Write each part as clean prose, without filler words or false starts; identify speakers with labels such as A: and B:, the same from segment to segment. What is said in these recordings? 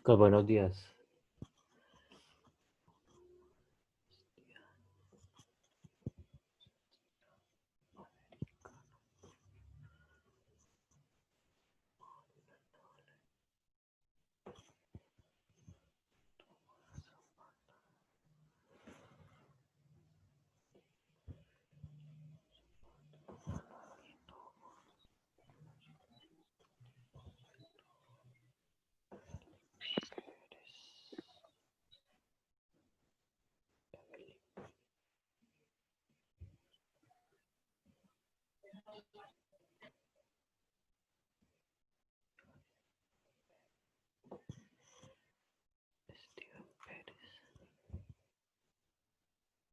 A: Chicos, buenos días. Steven Pérez,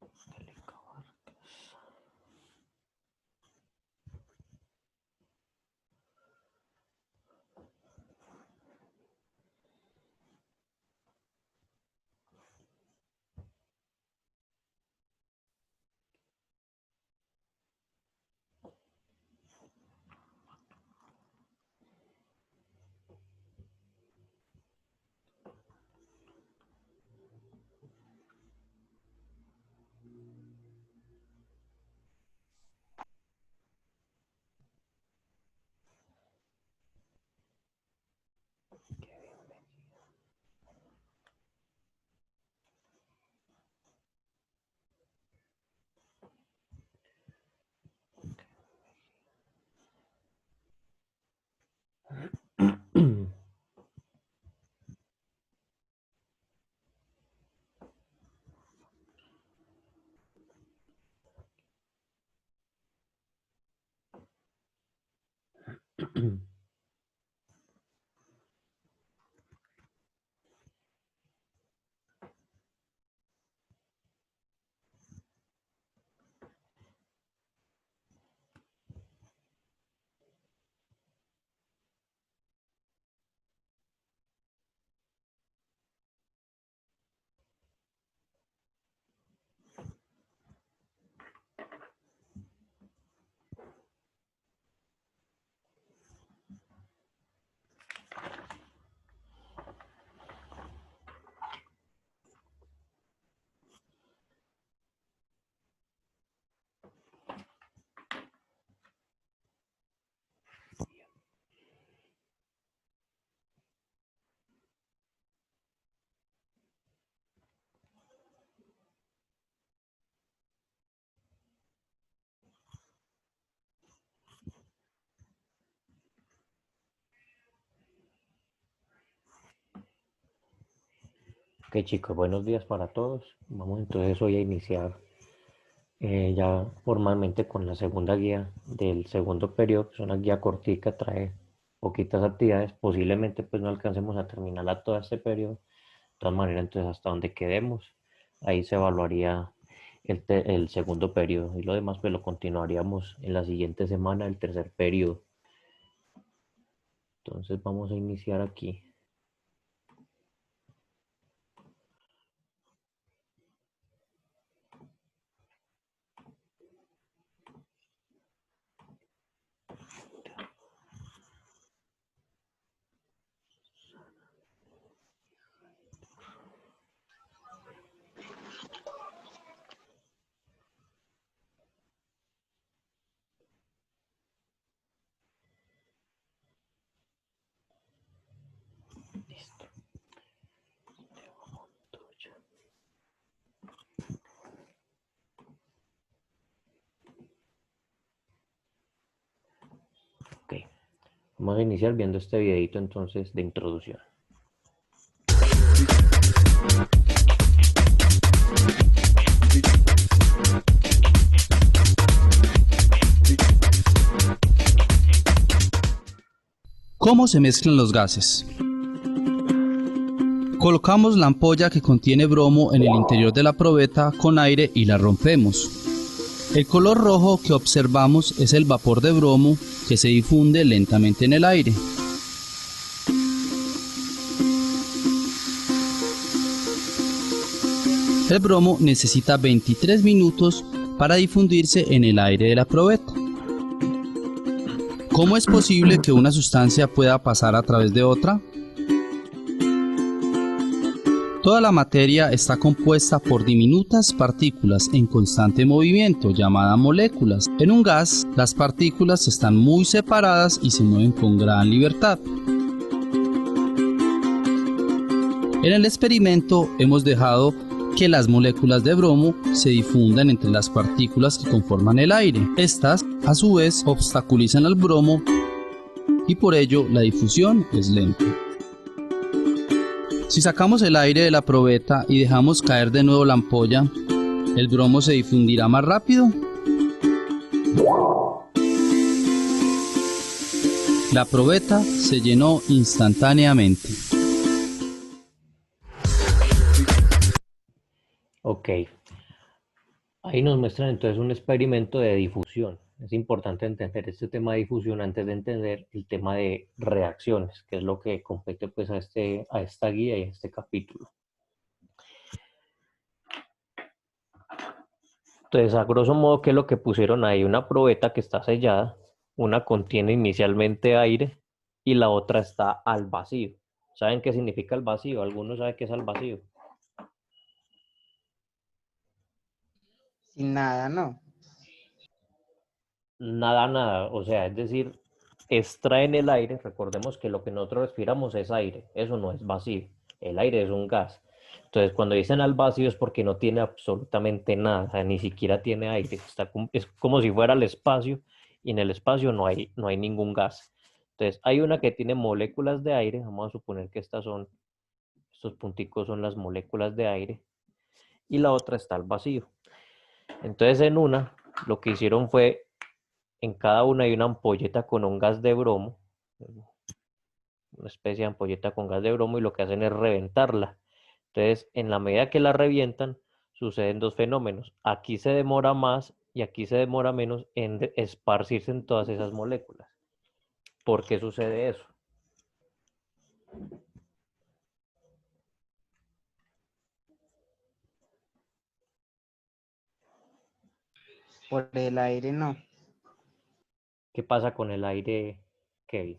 A: Angélica Vargas, Kevin Mejía. Ok, chicos, buenos días para todos. Vamos entonces hoy a iniciar ya formalmente con la segunda guía del segundo periodo, que es una guía cortica, trae poquitas actividades, posiblemente pues no alcancemos a terminarla todo este periodo. De todas maneras, entonces hasta donde quedemos, ahí se evaluaría el segundo periodo y lo demás pues lo continuaríamos en la siguiente semana, el tercer periodo. Entonces vamos a iniciar aquí. Listo. Ok, vamos a iniciar viendo este videito entonces de introducción.
B: ¿Cómo se mezclan los gases? Colocamos la ampolla que contiene bromo en el interior de la probeta con aire y la rompemos. El color rojo que observamos es el vapor de bromo que se difunde lentamente en el aire. El bromo necesita 23 minutos para difundirse en el aire de la probeta. ¿Cómo es posible que una sustancia pueda pasar a través de otra? Toda la materia está compuesta por diminutas partículas en constante movimiento, llamadas moléculas. En un gas, las partículas están muy separadas y se mueven con gran libertad. En el experimento hemos dejado que las moléculas de bromo se difundan entre las partículas que conforman el aire. Estas, a su vez, obstaculizan al bromo y por ello la difusión es lenta. Si sacamos el aire de la probeta y dejamos caer de nuevo la ampolla, ¿el bromo se difundirá más rápido? La probeta se llenó instantáneamente.
A: Ok, ahí nos muestran entonces un experimento de difusión. Es importante entender este tema de difusión antes de entender el tema de reacciones, que es lo que compete pues a esta guía y a este capítulo. Entonces, a grosso modo, ¿qué es lo que pusieron ahí? Una probeta que está sellada, una contiene inicialmente aire y la otra está al vacío. ¿Saben qué significa el vacío? ¿Algunos saben qué es al vacío?
C: Sin nada, ¿no?
A: Nada, nada. O sea, es decir, extraen el aire. Recordemos que lo que nosotros respiramos es aire. Eso no es vacío. El aire es un gas. Entonces, cuando dicen al vacío es porque no tiene absolutamente nada. O sea, ni siquiera tiene aire. Es como si fuera el espacio y en el espacio no hay ningún gas. Entonces, hay una que tiene moléculas de aire. Vamos a suponer que estos punticos son las moléculas de aire. Y la otra está al vacío. Entonces, en una, lo que hicieron fue en cada una hay una ampolleta con un gas de bromo, una especie de ampolleta con gas de bromo, y lo que hacen es reventarla. Entonces, en la medida que la revientan, suceden dos fenómenos. Aquí se demora más y aquí se demora menos en esparcirse en todas esas moléculas. ¿Por qué sucede eso?
C: Por el aire no.
A: ¿Qué pasa con el aire, Kevin?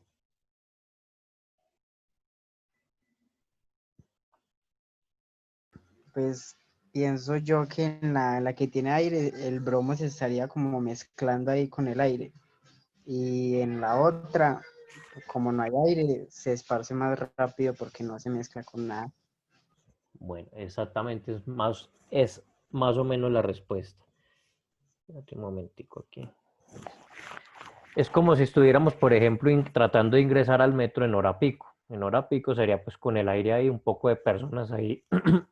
C: Pues pienso yo que en la que tiene aire, el bromo se estaría como mezclando ahí con el aire. Y en la otra, como no hay aire, se esparce más rápido porque no se mezcla con nada.
A: Bueno, exactamente, es más o menos la respuesta. Espérate un momentico aquí. Es como si estuviéramos, por ejemplo, tratando de ingresar al metro en hora pico. En hora pico sería pues con el aire ahí, un poco de personas ahí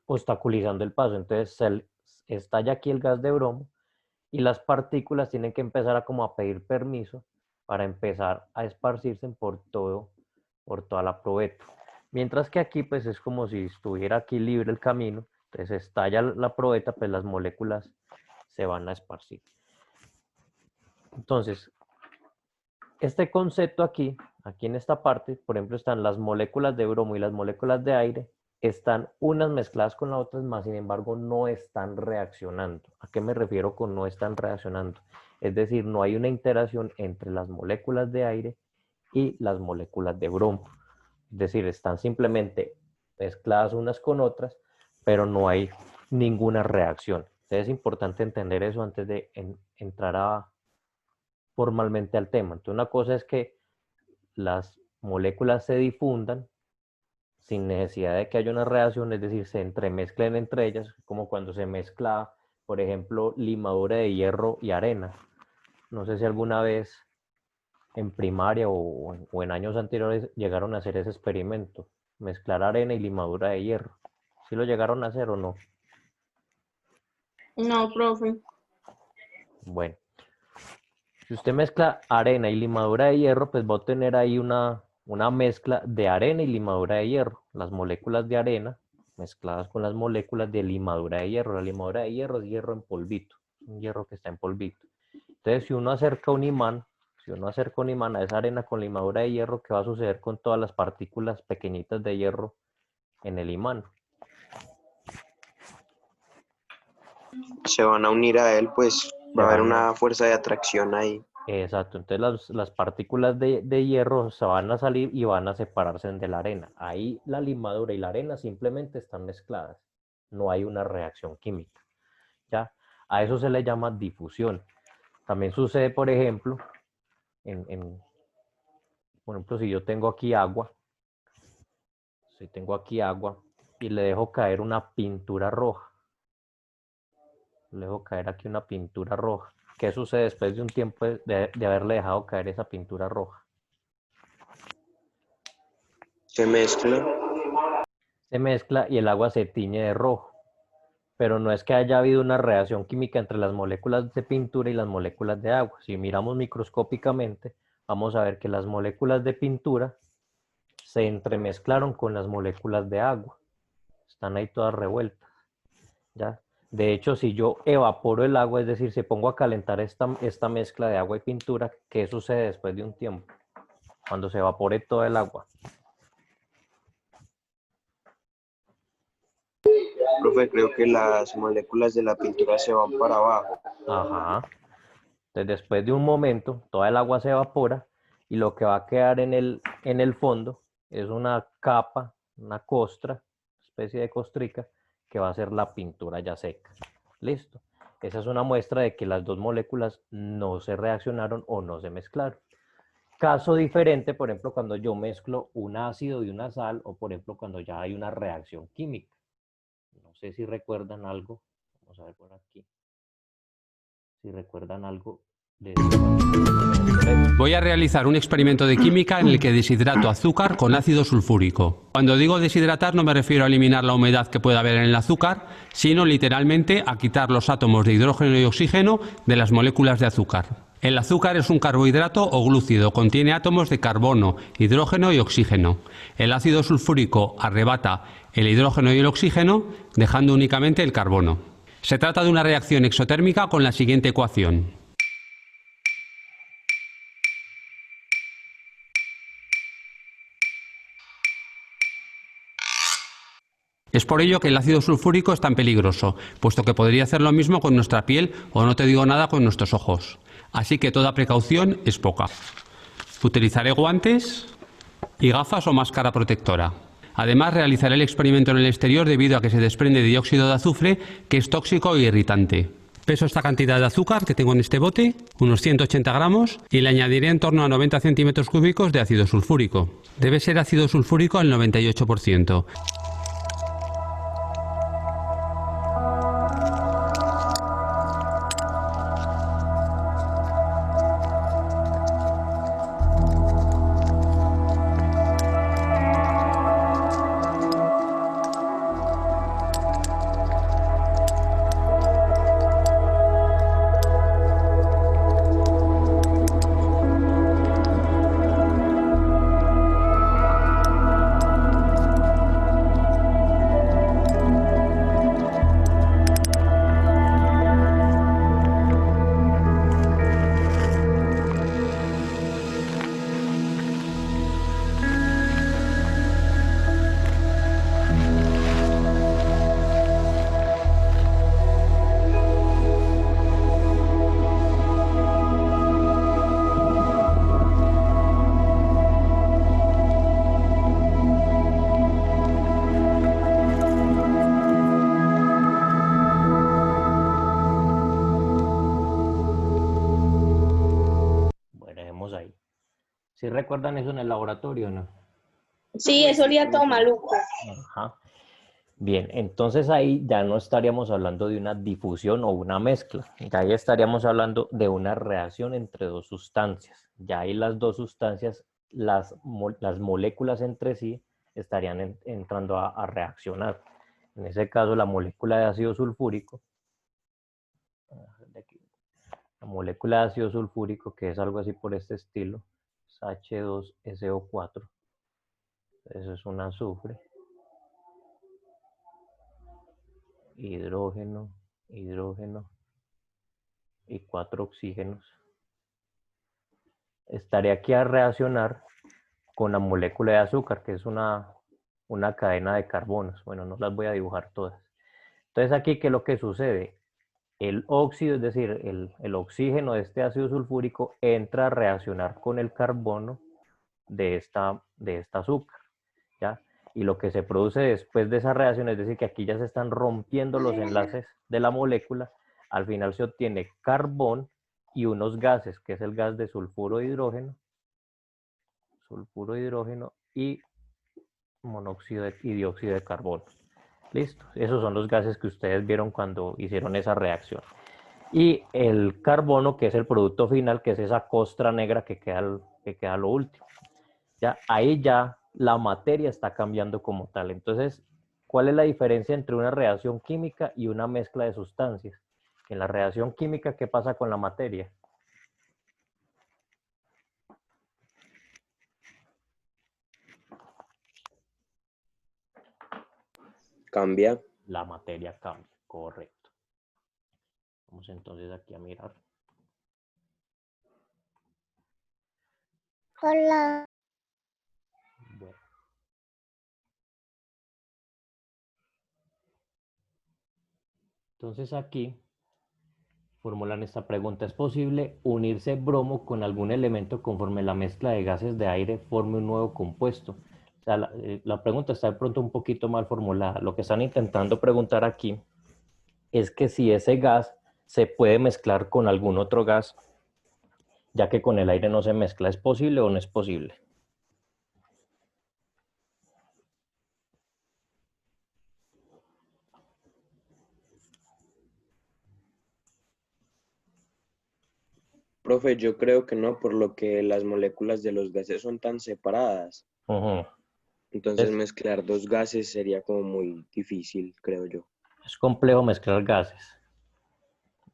A: obstaculizando el paso. Entonces estalla aquí el gas de bromo y las partículas tienen que empezar a como a pedir permiso para empezar a esparcirse por toda la probeta. Mientras que aquí pues es como si estuviera aquí libre el camino. Entonces estalla la probeta, pues las moléculas se van a esparcir. Entonces, este concepto aquí en esta parte, por ejemplo, están las moléculas de bromo y las moléculas de aire, están unas mezcladas con las otras, más sin embargo no están reaccionando. ¿A qué me refiero con no están reaccionando? Es decir, no hay una interacción entre las moléculas de aire y las moléculas de bromo. Es decir, están simplemente mezcladas unas con otras, pero no hay ninguna reacción. Entonces es importante entender eso antes de entrar formalmente al tema. Entonces, una cosa es que las moléculas se difundan sin necesidad de que haya una reacción, es decir, se entremezclen entre ellas, como cuando se mezcla, por ejemplo, limadura de hierro y arena. No sé si alguna vez en primaria o en años anteriores llegaron a hacer ese experimento, mezclar arena y limadura de hierro. ¿Sí lo llegaron a hacer o no?
D: No, profe.
A: Bueno, si usted mezcla arena y limadura de hierro, pues va a obtener ahí una mezcla de arena y limadura de hierro. Las moléculas de arena mezcladas con las moléculas de limadura de hierro. La limadura de hierro es hierro en polvito, un hierro que está en polvito. Entonces, si uno acerca un imán a esa arena con limadura de hierro, ¿qué va a suceder con todas las partículas pequeñitas de hierro en el imán?
E: Se van a unir a él, pues
A: Se
E: va a haber
A: van a,
E: una fuerza de atracción ahí.
A: Exacto, entonces las partículas de hierro se van a salir y van a separarse de la arena. Ahí la limadura y la arena simplemente están mezcladas. No hay una reacción química. ¿Ya? A eso se le llama difusión. También sucede, por ejemplo, si yo tengo aquí agua, y le dejo caer una pintura roja, le dejo caer aquí una pintura roja. ¿Qué sucede después de un tiempo de haberle dejado caer esa pintura roja?
D: Se mezcla.
A: Se mezcla y el agua se tiñe de rojo. Pero no es que haya habido una reacción química entre las moléculas de pintura y las moléculas de agua. Si miramos microscópicamente, vamos a ver que las moléculas de pintura se entremezclaron con las moléculas de agua. Están ahí todas revueltas. ¿Ya? De hecho, si yo evaporo el agua, es decir, si pongo a calentar esta mezcla de agua y pintura, ¿qué sucede después de un tiempo? Cuando se evapore todo el agua.
D: Profe, creo que las moléculas de la pintura se van para abajo.
A: Ajá. Entonces, después de un momento, toda el agua se evapora y lo que va a quedar en el fondo es una capa, una costra, especie de costrica, que va a ser la pintura ya seca. Listo. Esa es una muestra de que las dos moléculas no se reaccionaron o no se mezclaron. Caso diferente, por ejemplo, cuando yo mezclo un ácido y una sal, o por ejemplo, cuando ya hay una reacción química. No sé si recuerdan algo. Vamos a ver por aquí. Si recuerdan algo de
E: Voy a realizar un experimento de química en el que deshidrato azúcar con ácido sulfúrico. Cuando digo deshidratar no me refiero a eliminar la humedad que pueda haber en el azúcar, sino literalmente a quitar los átomos de hidrógeno y oxígeno de las moléculas de azúcar. El azúcar es un carbohidrato o glúcido, contiene átomos de carbono, hidrógeno y oxígeno. El ácido sulfúrico arrebata el hidrógeno y el oxígeno, dejando únicamente el carbono. Se trata de una reacción exotérmica con la siguiente ecuación. Es por ello que el ácido sulfúrico es tan peligroso, puesto que podría hacer lo mismo con nuestra piel o no te digo nada con nuestros ojos. Así que toda precaución es poca. Utilizaré guantes y gafas o máscara protectora. Además, realizaré el experimento en el exterior debido a que se desprende dióxido de azufre, que es tóxico e irritante. Peso esta cantidad de azúcar que tengo en este bote, unos 180 gramos, y le añadiré en torno a 90 centímetros cúbicos de ácido sulfúrico. Debe ser ácido sulfúrico al 98%.
A: Bueno, dejemos ahí. ¿Sí recuerdan eso en el laboratorio o no?
F: Sí, eso olía todo maluco.
A: Ajá. Bien, entonces ahí ya no estaríamos hablando de una difusión o una mezcla, ya ahí estaríamos hablando de una reacción entre dos sustancias. Ya ahí las dos sustancias, las moléculas entre sí estarían entrando a reaccionar. En ese caso, la molécula de ácido sulfúrico, la molécula de ácido sulfúrico, que es algo así por este estilo, es H2SO4. Eso es un azufre. Hidrógeno, hidrógeno y 4 oxígenos. Estaría aquí a reaccionar con la molécula de azúcar, que es una cadena de carbonos. Bueno, no las voy a dibujar todas. Entonces aquí, ¿qué es lo que sucede? el óxido, es decir, el oxígeno de este ácido sulfúrico entra a reaccionar con el carbono de esta azúcar, ¿ya? Y lo que se produce después de esa reacción, es decir, que aquí ya se están rompiendo los enlaces de la molécula, al final se obtiene carbón y unos gases, que es el gas de sulfuro de hidrógeno y monóxido y dióxido de carbono. Listo, esos son los gases que ustedes vieron cuando hicieron esa reacción. Y el carbono, que es el producto final, que es esa costra negra que queda lo último. Ya, ahí ya la materia está cambiando como tal. Entonces, ¿cuál es la diferencia entre una reacción química y una mezcla de sustancias? En la reacción química, ¿qué pasa con la materia?
D: Cambia.
A: La materia cambia, correcto. Vamos entonces aquí a mirar.
G: Hola.
A: Bueno. Entonces aquí formulan esta pregunta. ¿Es posible unirse bromo con algún elemento conforme la mezcla de gases de aire forme un nuevo compuesto? O sea, la pregunta está de pronto un poquito mal formulada. Lo que están intentando preguntar aquí es que si ese gas se puede mezclar con algún otro gas, ya que con el aire no se mezcla. ¿Es posible o no es posible?
D: Profe, yo creo que no, por lo que las moléculas de los gases son tan separadas. Entonces
A: Es,
D: mezclar dos gases sería como muy difícil, creo yo.
A: es complejo mezclar gases.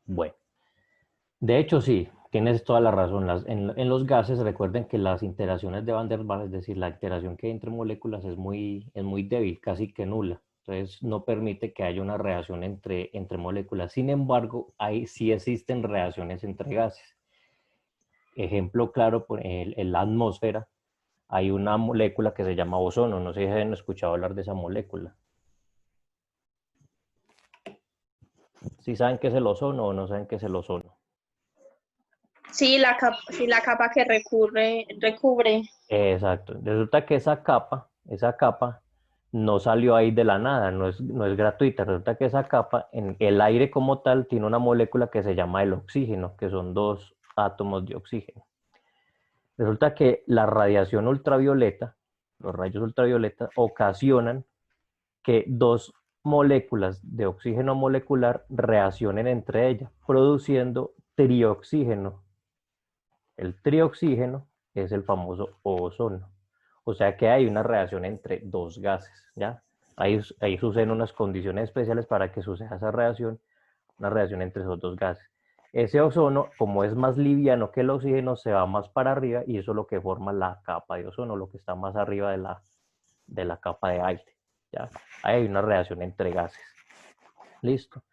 A: Bueno, de hecho sí, tienes toda la razón. En los gases recuerden que las interacciones de Van der Waals, es decir, la interacción que hay entre moléculas es muy débil, casi que nula. Entonces no permite que haya una reacción entre moléculas. Sin embargo, sí existen reacciones entre gases. Ejemplo claro, en la atmósfera hay una molécula que se llama ozono. No sé si han escuchado hablar de esa molécula. ¿Sí saben qué es el ozono o no saben qué es el ozono?
F: Sí, la capa que recubre.
A: Exacto. Resulta que esa capa no salió ahí de la nada, no es gratuita. Resulta que esa capa, en el aire como tal, tiene una molécula que se llama el oxígeno, que son dos átomos de oxígeno. Resulta que la radiación ultravioleta, los rayos ultravioleta, ocasionan que dos moléculas de oxígeno molecular reaccionen entre ellas, produciendo trioxígeno. El trioxígeno es el famoso ozono. O sea que hay una reacción entre dos gases, ¿ya? Ahí suceden unas condiciones especiales para que suceda esa reacción, una reacción entre esos dos gases. Ese ozono, como es más liviano que el oxígeno, se va más para arriba y eso es lo que forma la capa de ozono, lo que está más arriba de la capa de aire, ¿ya? Ahí hay una reacción entre gases. ¿Listo?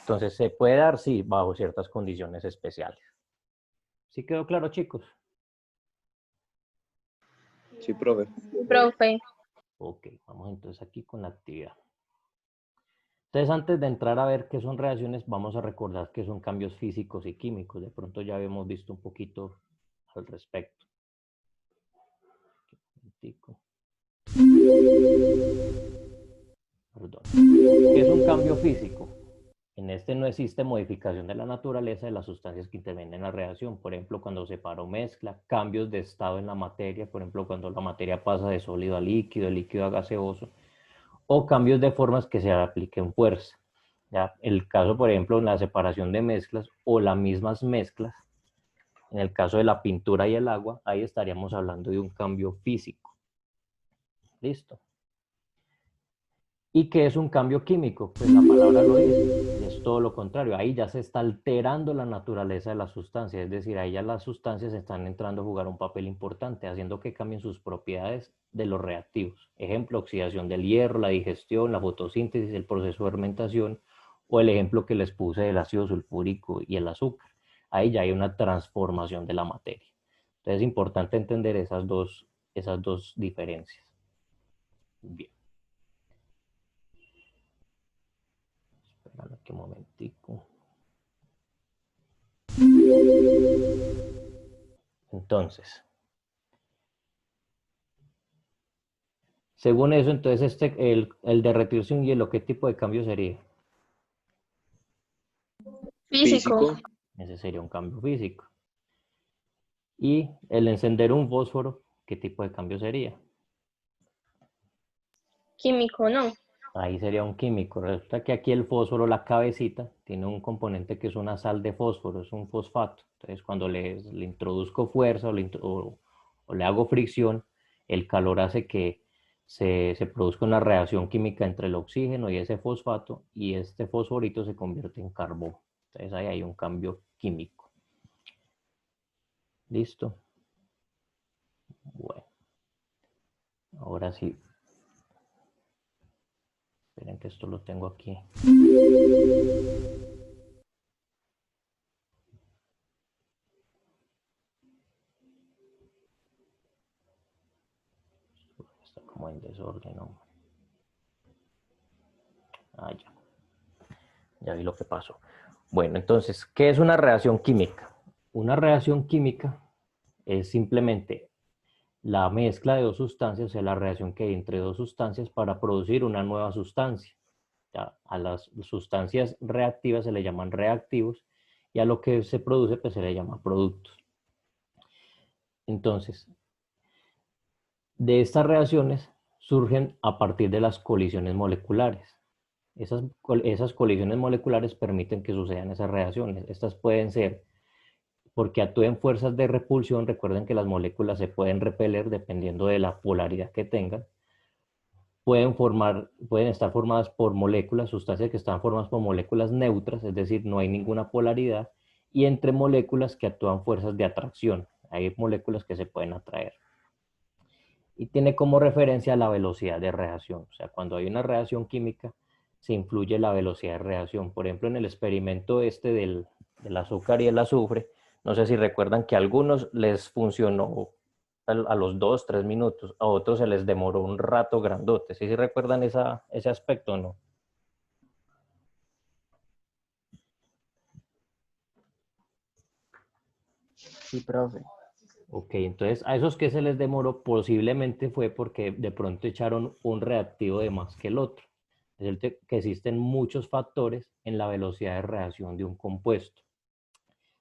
A: Entonces se puede dar, sí, bajo ciertas condiciones especiales. ¿Sí quedó claro, chicos?
D: Sí, profe.
F: Profe.
A: Ok, vamos entonces aquí con la actividad. Entonces, antes de entrar a ver qué son reacciones, vamos a recordar que son cambios físicos y químicos. De pronto ya habíamos visto un poquito al respecto. Perdón. ¿Qué es un cambio físico? En este no existe modificación de la naturaleza de las sustancias que intervienen en la reacción. Por ejemplo, cuando se para o mezcla, cambios de estado en la materia, por ejemplo, cuando la materia pasa de sólido a líquido, de líquido a gaseoso, o cambios de formas que se apliquen fuerza. ¿Ya? El caso, por ejemplo, en la separación de mezclas o las mismas mezclas, en el caso de la pintura y el agua, ahí estaríamos hablando de un cambio físico. ¿Listo? ¿Y qué es un cambio químico? Pues la palabra lo dice, es todo lo contrario. Ahí ya se está alterando la naturaleza de la sustancia, es decir, ahí ya las sustancias están entrando a jugar un papel importante, haciendo que cambien sus propiedades de los reactivos. Ejemplo, oxidación del hierro, la digestión, la fotosíntesis, el proceso de fermentación, o el ejemplo que les puse del ácido sulfúrico y el azúcar. Ahí ya hay una transformación de la materia. Entonces es importante entender esas dos diferencias. Bien. Espérame aquí un momentico. Entonces, según eso, entonces el derretirse un hielo, ¿qué tipo de cambio sería?
F: Físico.
A: Ese sería un cambio físico. Y el encender un fósforo, ¿qué tipo de cambio sería?
F: Químico, no.
A: Ahí sería un químico. Resulta que aquí el fósforo, la cabecita, tiene un componente que es una sal de fósforo, es un fosfato. Entonces, cuando le introduzco fuerza o le hago fricción, el calor hace que se produzca una reacción química entre el oxígeno y ese fosfato, y este fosforito se convierte en carbón. Entonces, ahí hay un cambio químico. ¿Listo? Bueno, ahora sí. Esperen que esto lo tengo aquí. Está como en desorden, ¿no? Ah, ya. Ya vi lo que pasó. Bueno, entonces, ¿qué es una reacción química? Una reacción química es simplemente la mezcla de dos sustancias, o sea, la reacción que hay entre dos sustancias para producir una nueva sustancia. Ya, a las sustancias reactivas se le llaman reactivos y a lo que se produce pues se le llama productos. Entonces, de estas reacciones surgen a partir de las colisiones moleculares. Esas colisiones moleculares permiten que sucedan esas reacciones. Estas pueden ser porque actúen fuerzas de repulsión. Recuerden que las moléculas se pueden repeler dependiendo de la polaridad que tengan. Pueden estar formadas por moléculas, sustancias que están formadas por moléculas neutras, es decir, no hay ninguna polaridad, y entre moléculas que actúan fuerzas de atracción. Hay moléculas que se pueden atraer. Y tiene como referencia la velocidad de reacción. O sea, cuando hay una reacción química, se influye la velocidad de reacción. Por ejemplo, en el experimento del azúcar y el azufre, no sé si recuerdan que a algunos les funcionó a los 2, 3 minutos, a otros se les demoró un rato grandote. ¿Sí recuerdan ese aspecto o no?
C: Sí, profe.
A: Ok, entonces a esos que se les demoró posiblemente fue porque de pronto echaron un reactivo de más que el otro. Es el que existen muchos factores en la velocidad de reacción de un compuesto.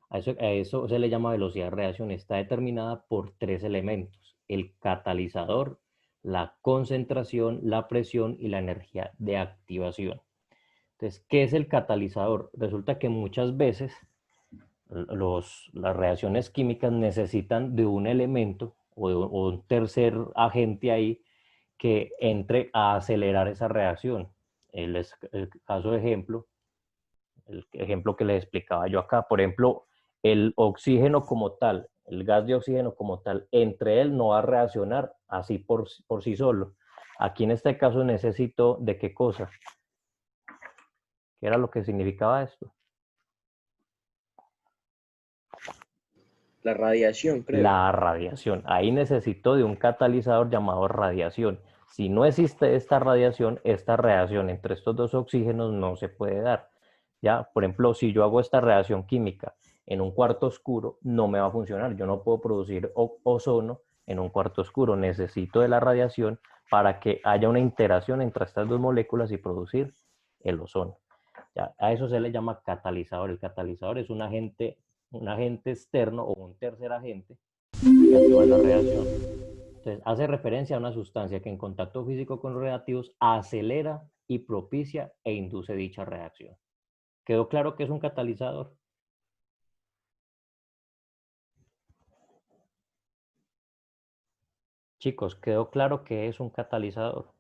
A: A eso se le llama velocidad de reacción. Está determinada por tres elementos: el catalizador, la concentración, la presión y la energía de activación. Entonces, ¿qué es el catalizador? Resulta que muchas veces las reacciones químicas necesitan de un elemento o un tercer agente ahí que entre a acelerar esa reacción. El caso de ejemplo, el ejemplo que les explicaba yo acá, por ejemplo, el oxígeno como tal, el gas de oxígeno como tal, entre él no va a reaccionar así por sí solo. Aquí en este caso necesito de qué cosa, ¿qué era lo que significaba esto?
D: La radiación, creo.
A: La radiación. Ahí necesito de un catalizador llamado radiación. Si no existe esta radiación, esta reacción entre estos dos oxígenos no se puede dar. Ya, por ejemplo, si yo hago esta reacción química en un cuarto oscuro, no me va a funcionar. Yo no puedo producir ozono en un cuarto oscuro. Necesito de la radiación para que haya una interacción entre estas dos moléculas y producir el ozono. Ya, a eso se le llama catalizador. El catalizador es un agente externo o un tercer agente que actúa en la reacción. Entonces, hace referencia a una sustancia que en contacto físico con los reactivos acelera y propicia e induce dicha reacción. ¿Quedó claro que es un catalizador? Chicos, ¿quedó claro que es un catalizador?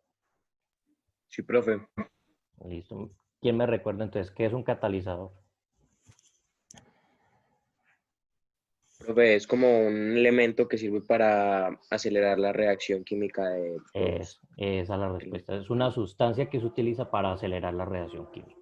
D: Sí, profe.
A: Listo. ¿Quién me recuerda entonces qué es un catalizador?
D: Profe, es como un elemento que sirve para acelerar la reacción química de los...
A: Esa es la respuesta. Es una sustancia que se utiliza para acelerar la reacción química.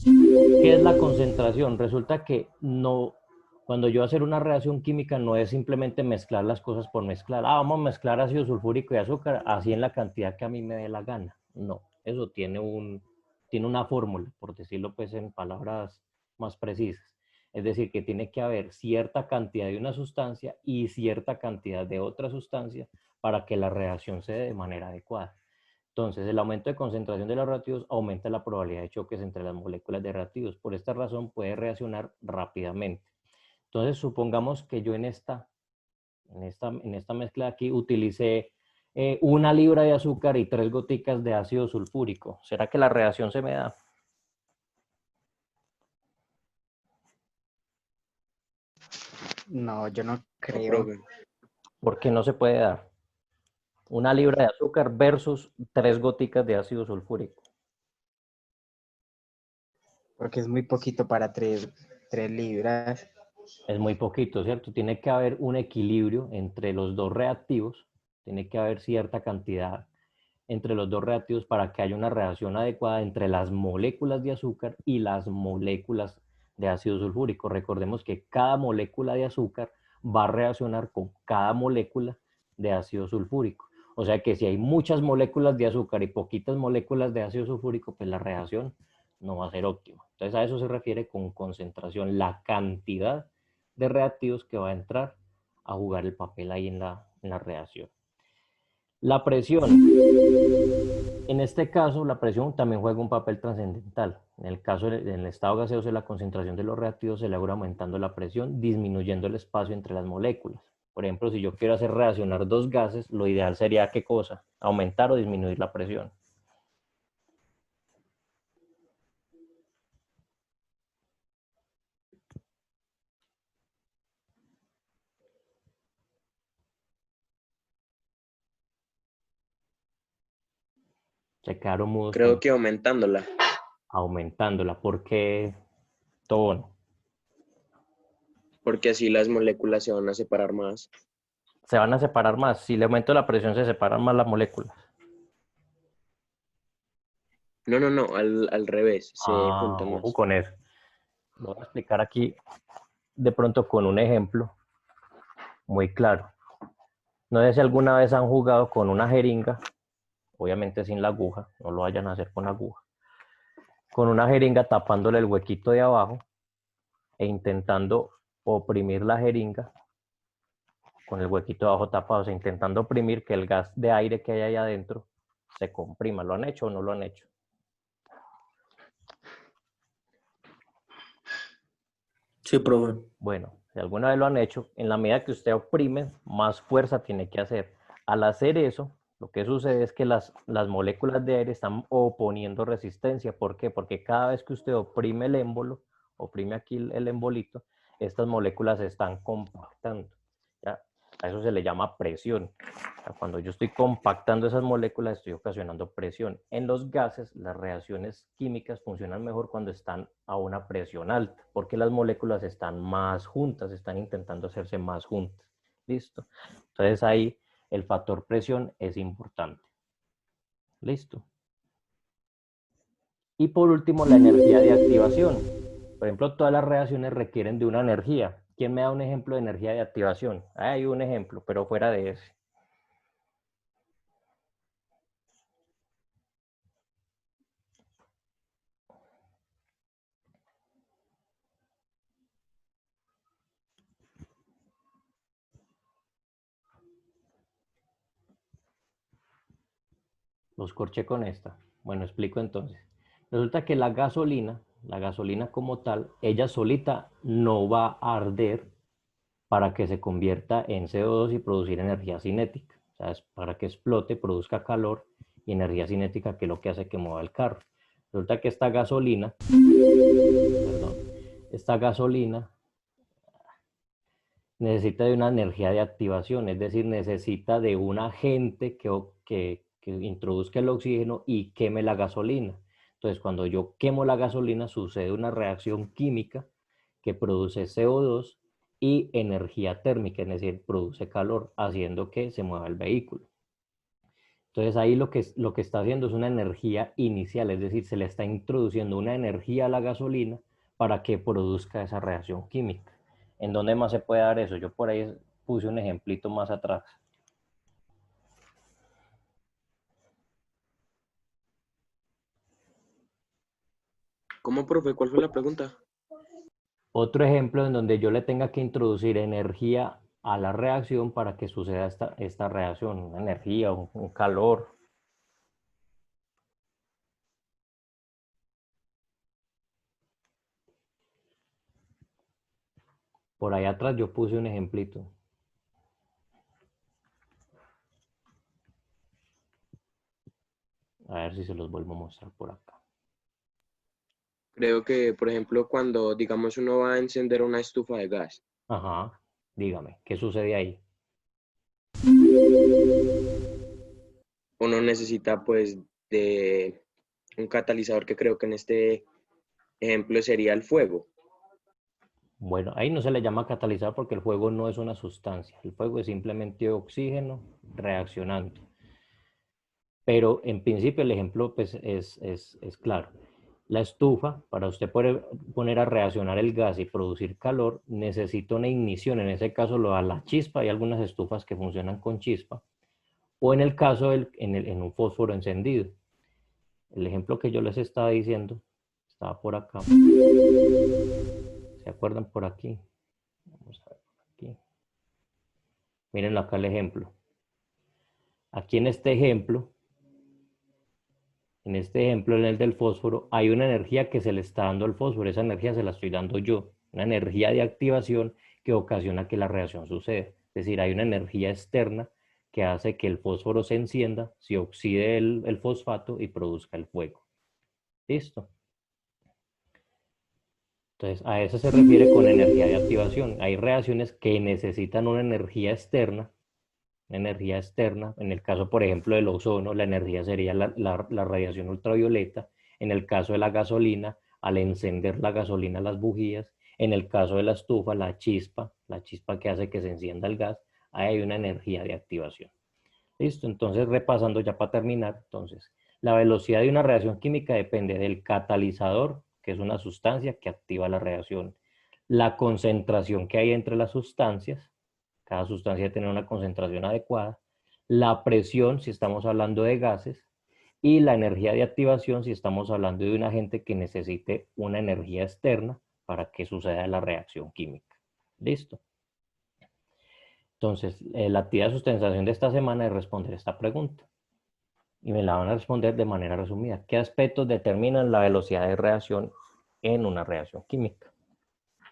A: ¿Qué es la concentración? Resulta que no, cuando yo hacer una reacción química no es simplemente mezclar las cosas por mezclar. Vamos a mezclar ácido sulfúrico y azúcar así en la cantidad que a mí me dé la gana. No, eso tiene una fórmula, por decirlo pues en palabras más precisas. Es decir, que tiene que haber cierta cantidad de una sustancia y cierta cantidad de otra sustancia para que la reacción se dé de manera adecuada. Entonces, el aumento de concentración de los reactivos aumenta la probabilidad de choques entre las moléculas de reactivos. Por esta razón, puede reaccionar rápidamente. Entonces, supongamos que yo en esta mezcla de aquí utilicé 1 libra de azúcar y 3 goticas de ácido sulfúrico. ¿Será que la reacción se me da?
C: No, yo no
D: No,
C: creo.
D: profe.
A: ¿Por qué no se puede dar? 1 libra de azúcar versus 3 goticas de ácido sulfúrico.
C: Porque es muy poquito para 3 libras.
A: Es muy poquito, ¿cierto? Tiene que haber un equilibrio entre los dos reactivos, tiene que haber cierta cantidad entre los dos reactivos para que haya una reacción adecuada entre las moléculas de azúcar y las moléculas de ácido sulfúrico. Recordemos que cada molécula de azúcar va a reaccionar con cada molécula de ácido sulfúrico. O sea que si hay muchas moléculas de azúcar y poquitas moléculas de ácido sulfúrico, pues la reacción no va a ser óptima. Entonces a eso se refiere con concentración, la cantidad de reactivos que va a entrar a jugar el papel ahí en la reacción. La presión. En este caso, la presión también juega un papel trascendental. En el caso del estado gaseoso, la concentración de los reactivos se logra aumentando la presión, disminuyendo el espacio entre las moléculas. Por ejemplo, si yo quiero hacer reaccionar 2 gases, lo ideal sería ¿qué cosa? Aumentar o disminuir la presión. Se quedaron mudos.
D: Creo que aumentándola.
A: Aumentándola. ¿Por qué, Tobón?
D: Porque así las moléculas se van a separar más.
A: Se van a separar más. Si le aumento la presión, se separan más las moléculas.
D: No, al revés, se juntan
A: Ojo
D: más.
A: con eso. Lo voy a explicar aquí de pronto con un ejemplo muy claro. No sé si alguna vez han jugado con una jeringa, obviamente sin la aguja, no lo vayan a hacer con aguja, con una jeringa tapándole el huequito de abajo e intentando oprimir la jeringa con el huequito de abajo tapado, o sea, intentando oprimir que el gas de aire que hay ahí adentro se comprima. ¿Lo han hecho o no lo han hecho?
G: Sí, profe.
A: Bueno, si alguna vez lo han hecho, en la medida que usted oprime, más fuerza tiene que hacer. Al hacer eso, lo que sucede es que las moléculas de aire están oponiendo resistencia. ¿Por qué? Porque cada vez que usted oprime el émbolo, oprime aquí el embolito, estas moléculas se están compactando. ¿Ya? A eso se le llama presión. O sea, cuando yo estoy compactando esas moléculas, estoy ocasionando presión. En los gases, las reacciones químicas funcionan mejor cuando están a una presión alta, porque las moléculas están más juntas, están intentando hacerse más juntas. ¿Listo? Entonces ahí el factor presión es importante. ¿Listo? Y por último, la energía de activación. Por ejemplo, todas las reacciones requieren de una energía. ¿Quién me da un ejemplo de energía de activación? Hay un ejemplo, pero fuera de ese. Los corché con esta. Bueno, explico entonces. Resulta que la gasolina como tal, ella solita no va a arder para que se convierta en CO2 y producir energía cinética. O sea, es para que explote, produzca calor y energía cinética, que es lo que hace que mueva el carro. Resulta que esta gasolina necesita de una energía de activación, es decir, necesita de un agente que introduzca el oxígeno y queme la gasolina. Entonces, cuando yo quemo la gasolina, sucede una reacción química que produce CO2 y energía térmica, es decir, produce calor, haciendo que se mueva el vehículo. Entonces ahí lo que está haciendo es una energía inicial, es decir, se le está introduciendo una energía a la gasolina para que produzca esa reacción química. ¿En dónde más se puede dar eso? Yo por ahí puse un ejemplito más atrás.
D: ¿Cómo, profe? ¿Cuál fue la pregunta?
A: Otro ejemplo en donde yo le tenga que introducir energía a la reacción para que suceda esta reacción, una energía, un calor. Por ahí atrás yo puse un ejemplito. A ver si se los vuelvo a mostrar por acá.
D: Creo que, por ejemplo, cuando, digamos, uno va a encender una estufa de gas,
A: Ajá, dígame, ¿qué sucede ahí?
D: uno necesita, pues, de un catalizador que creo que en este ejemplo sería el fuego.
A: Bueno, ahí no se le llama catalizador porque el fuego no es una sustancia. El fuego es simplemente oxígeno reaccionando. Pero en principio el ejemplo pues, es claro. La estufa, para usted poder poner a reaccionar el gas y producir calor, necesita una ignición. En ese caso lo da la chispa. Hay algunas estufas que funcionan con chispa. O en el caso en un fósforo encendido. El ejemplo que yo les estaba diciendo estaba por acá. ¿Se acuerdan por aquí? Vamos a ver por aquí. Miren acá el ejemplo. Aquí en este ejemplo, en el del fósforo, hay una energía que se le está dando al fósforo. Esa energía se la estoy dando yo. Una energía de activación que ocasiona que la reacción suceda. Es decir, hay una energía externa que hace que el fósforo se encienda, se oxide el fosfato y produzca el fuego. ¿Listo? Entonces, a eso se refiere con energía de activación. Hay reacciones que necesitan una energía externa. En el caso, por ejemplo, del ozono, la energía sería la radiación ultravioleta. En el caso de la gasolina, al encender la gasolina, las bujías. En el caso de la estufa, la chispa que hace que se encienda el gas, ahí hay una energía de activación. Listo, entonces repasando ya para terminar, entonces, la velocidad de una reacción química depende del catalizador, que es una sustancia que activa la reacción, la concentración que hay entre las sustancias, cada sustancia debe tener una concentración adecuada, la presión si estamos hablando de gases, y la energía de activación si estamos hablando de un agente que necesite una energía externa para que suceda la reacción química. Listo. Entonces, la actividad de sustentación de esta semana es responder esta pregunta. Y me la van a responder de manera resumida. ¿Qué aspectos determinan la velocidad de reacción en una reacción química?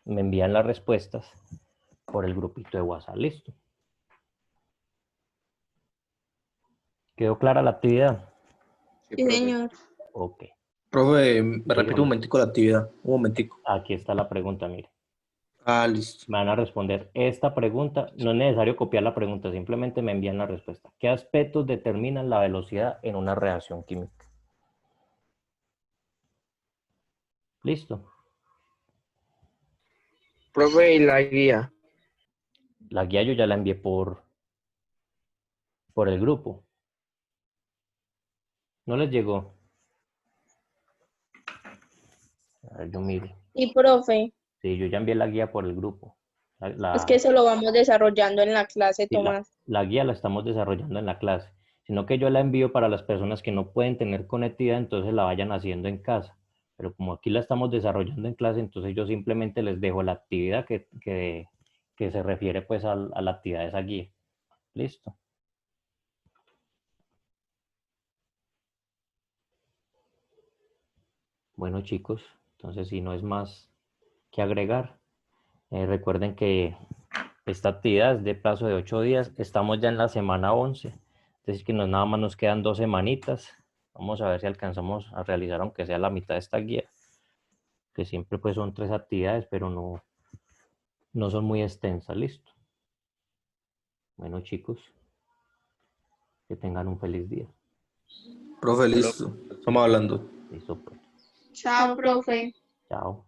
A: Me envían las respuestas por el grupito de WhatsApp. Listo. ¿Quedó clara la actividad?
D: Sí,
F: Sí,
D: profe.
F: señor.
A: Ok.
G: Profe, me repite un
A: Dígame.
G: momentico la actividad. Un momentico.
A: Aquí está la pregunta, mire.
G: Ah, listo.
A: Me van a responder esta pregunta. No es necesario copiar la pregunta, simplemente me envían la respuesta. ¿Qué aspectos determinan la velocidad en una reacción química? Listo.
C: Profe, y la guía.
A: La guía yo ya la envié por el grupo. ¿No les llegó? A ver, yo miro.
F: Y profe,
A: Sí, yo ya envié la guía por el grupo.
F: es que eso lo vamos desarrollando en la clase,
A: Sí,
F: Tomás.
A: la guía la estamos desarrollando en la clase, sino que yo la envío para las personas que no pueden tener conectividad, entonces la vayan haciendo en casa. Pero como aquí la estamos desarrollando en clase, entonces yo simplemente les dejo la actividad que se refiere pues a la actividad de esa guía. Listo. Bueno, chicos, entonces si no es más que agregar, recuerden que esta actividad es de plazo de 8 días. Estamos ya en la semana 11. Entonces que nada más nos quedan 2 semanitas. Vamos a ver si alcanzamos a realizar aunque sea la mitad de esta guía. Que siempre pues son 3 actividades, pero no son muy extensas. Listo. Bueno, chicos, que tengan un feliz día.
G: Profe, listo. Estamos hablando.
A: Listo, pues.
F: Chao, profe.
A: Chao.